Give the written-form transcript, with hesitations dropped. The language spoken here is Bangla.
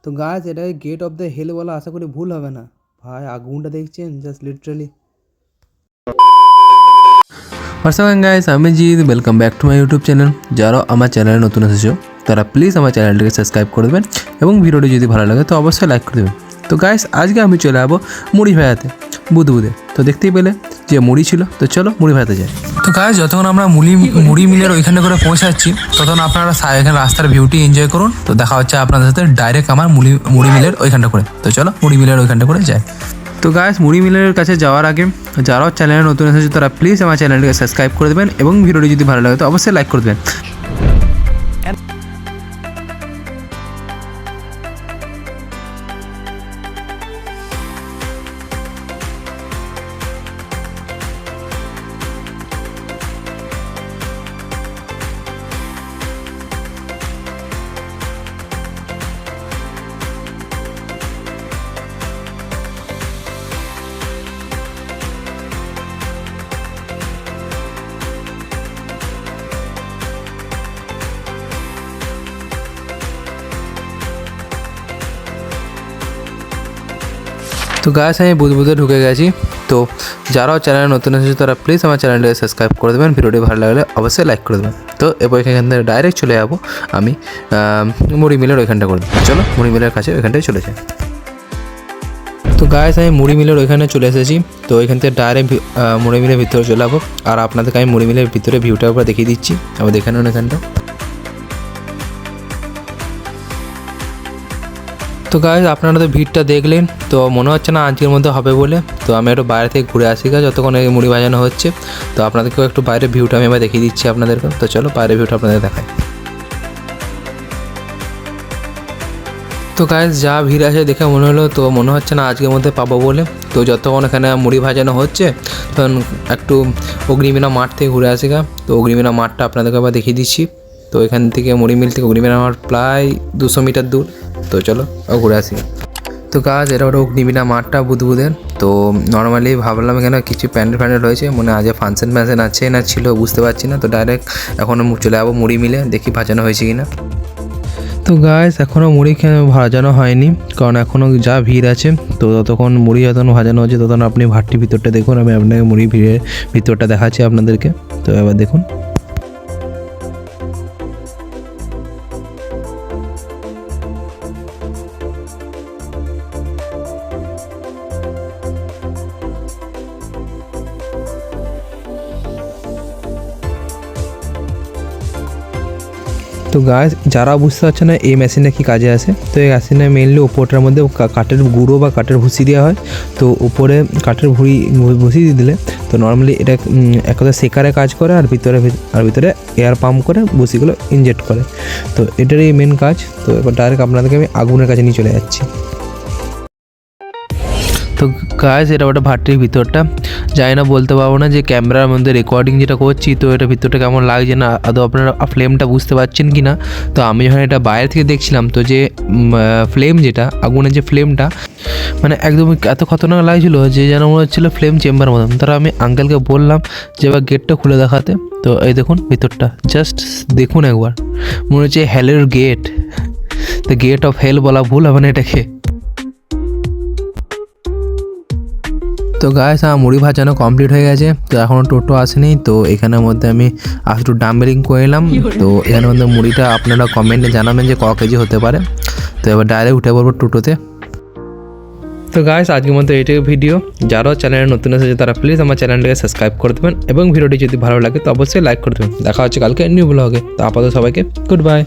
তো গাছ এটাকে গেট অফ দ্য হেল বলা আশা করি ভুল হবে না। ভাই আগুনটা দেখছেন, জাস্ট লিটারালি। হোয়াটসঅ্যাপ গাইস, আমি Jeet, welcome back to my YouTube channel. যারা আমার চ্যানেলে নতুন এসেছো তারা প্লিজ আমার চ্যানেলটিকে সাবস্ক্রাইব করে দেবেন এবং ভিডিওটি যদি ভালো লাগে তো অবশ্যই লাইক করে দেবেন। তো গাইস, আজকে আমি চলে যাবো মুড়ি ভাজাতে বুধে। তো দেখতেই পেলে যে মুড়ি ছিল, তো চলো মুড়ি ভাজাতে যাই। তো গাইস, যতক্ষণ আমরা মুড়ি মিলের ওইখানে করে পৌঁছাচ্ছি ততক্ষণ আপনারা এখানে রাস্তার ভিউটি এনজয় করুন। তো দেখা হচ্ছে আপনাদের সাথে ডাইরেক্ট আমার মুড়ি মিলের ওইখানটা করে। তো চলো মুড়ি মিলের ওইখানটা করে যাই। তো গাইস, মুড়ি মিলের কাছে যাওয়ার আগে যারাও চ্যানেলে নতুন এসেছে তারা প্লিজ আমার চ্যানেলটিকে সাবস্ক্রাইব করে দেবেন এবং ভিডিওটি যদি ভালো লাগে তো অবশ্যই লাইক করে দেবেন। তো গাইস, আমি বুধে ঢুকে গেছি। তো যারাও চ্যানেলে নতুন এসেছে তারা প্লিজ আমার চ্যানেলটাকে সাবস্ক্রাইব করে দেবেন, ভিডিওটি ভালো লাগলে অবশ্যই লাইক করে দেবেন। তো এরপর এখান থেকে ডাইরেক্ট চলে যাবো আমি মুড়ি মিলের ওইখানটা করে দেবো। চলো মুড়ি মিলের কাছে ওইখানটায় চলে যাই। তো গাইস, আমি মুড়ি মিলের ওইখানে চলে এসেছি। তো ওইখান থেকে ডাইরেক্ট মুড়ি মিলের ভিতরে চলে যাবো আর আপনাদেরকে আমি মুড়ি মিলের ভিতরে ভিউটা একবার দেখিয়ে দিচ্ছি। আবার দেখে নেন এখানটা। তো গাইস, আপনারা তো ভিড়টা দেখলেন, তো মনে হচ্ছে না আজকের মধ্যে হবে বলে। তো আমি একটু বাইরে থেকে ঘুরে আসি যতক্ষণ এই মুড়ি ভাজানো হচ্ছে। তো আপনাদেরকেও একটু বাইরের ভিউটা আমি এবার দেখিয়ে দিচ্ছি আপনাদেরকে। তো চলো বাইরের ভিউটা আপনাদের দেখাই। তো গাইস, যা ভিড় আছে দেখে মনে হলো, তো মনে হচ্ছে না আজকের মধ্যে পাবো বলে। তো যতক্ষণ এখানে মুড়ি ভাজানো হচ্ছে তখন একটু অগ্নিবীণা মাঠ থেকে ঘুরে আসি তো অগ্নিবীণা মাঠটা আপনাদেরকে আবার দেখিয়ে দিচ্ছি। তো এখান থেকে মুড়ি মিল থেকে অগ্নিবীণা মাঠ প্রায় 200 মিটার দূর। তো চলো ঘুরে আসি। তো গাছ, এটা ওটা অগ্নিবীণা মাঠটা বুধের। তো নর্মালি ভাবলাম এখানে কিছু প্যান্ডেল রয়েছে, মনে আজ ফাংশন আছে না ছিল বুঝতে পারছি না। তো ডাইরেক্ট এখন চলে যাবো মুড়ি মিলে, দেখি ভাজানো হয়েছে কি না। তো গাইস, এখনও মুড়ি ভাজানো হয়নি কারণ এখনও যা ভিড় আছে। তো ততক্ষণ মুড়ি যতক্ষণ ভাজানো হচ্ছে ততক্ষণ আপনি ভাতটির ভিতরটা দেখুন। আমি আপনাকে মুড়ি ভিতরটা দেখাচ্ছি আপনাদেরকে। তো এবার দেখুন। তো গাছ, যারা বুঝতে পারছে না এই মেশিনটা কী কাজে আসে, তো এই মেশিনে মেনলি ওপরটার মধ্যে কাঠের গুঁড়ো বা কাঠের ভুসি দেওয়া হয়। তো উপরে কাঠের ভুসি দিয়ে দিলে তো নর্মালি এটা এক কথা সেকারে কাজ করে আর ভিতরে এয়ার পাম্প করে ভুসিগুলো ইনজেক্ট করে। তো এটারই মেন কাজ। তো এবার ডাইরেক্ট আপনাদেরকে আমি আগুনের কাছে নিয়ে চলে যাচ্ছি। তো গাইস, এটা ওটা ভাতটির ভিতরটা যাই না বলতে পারবো না যে ক্যামেরার মধ্যে রেকর্ডিং যেটা করছি তো এটা ভিতরটা কেমন লাগছে না আদৌ আপনারা ফ্লেমটা বুঝতে পারছেন কি না। তো আমি যখন এটা বাইরে থেকে দেখছিলাম তো যে ফ্লেম যেটা আগুনের যে ফ্লেমটা মানে একদমই এত খতরনাক লাগছিল যে যেন মনে হচ্ছিলো ফ্লেম চেম্বার মতন। তারা আমি আঙ্কেলকে বললাম যে এবার গেটটা খুলে দেখাতে। তো এই দেখুন ভিতরটা, জাস্ট দেখুন একবার, মনে হচ্ছে হেলের গেট। তো গেট অফ হেল বলা ভুল হবে না এটাকে। তো গাইস, আমার মুড়ি ভাজানো কমপ্লিট হয়ে গেছে। তো এখনও টোটো আসেনি। তো এখানের মধ্যে আমি একটু ডাম্বেলিং করে এলাম। তো এখানের মধ্যে মুড়িটা আপনারা কমেন্টে জানাবেন যে ক কেজি হতে পারে। তো এবার ডাইরেক্ট উঠে পড়বো টোটোতে। তো গাইস, আজকের মধ্যে এইটাই ভিডিও। যারাও চ্যানেলে নতুন এসেছে তারা প্লিজ আমার চ্যানেলটাকে সাবস্ক্রাইব করে দেবেন এবং ভিডিওটি যদি ভালো লাগে তো অবশ্যই লাইক করে দেবেন। দেখা হচ্ছে কালকে নিউ ব্লগে। তো আপাতত সবাইকে গুড বাই।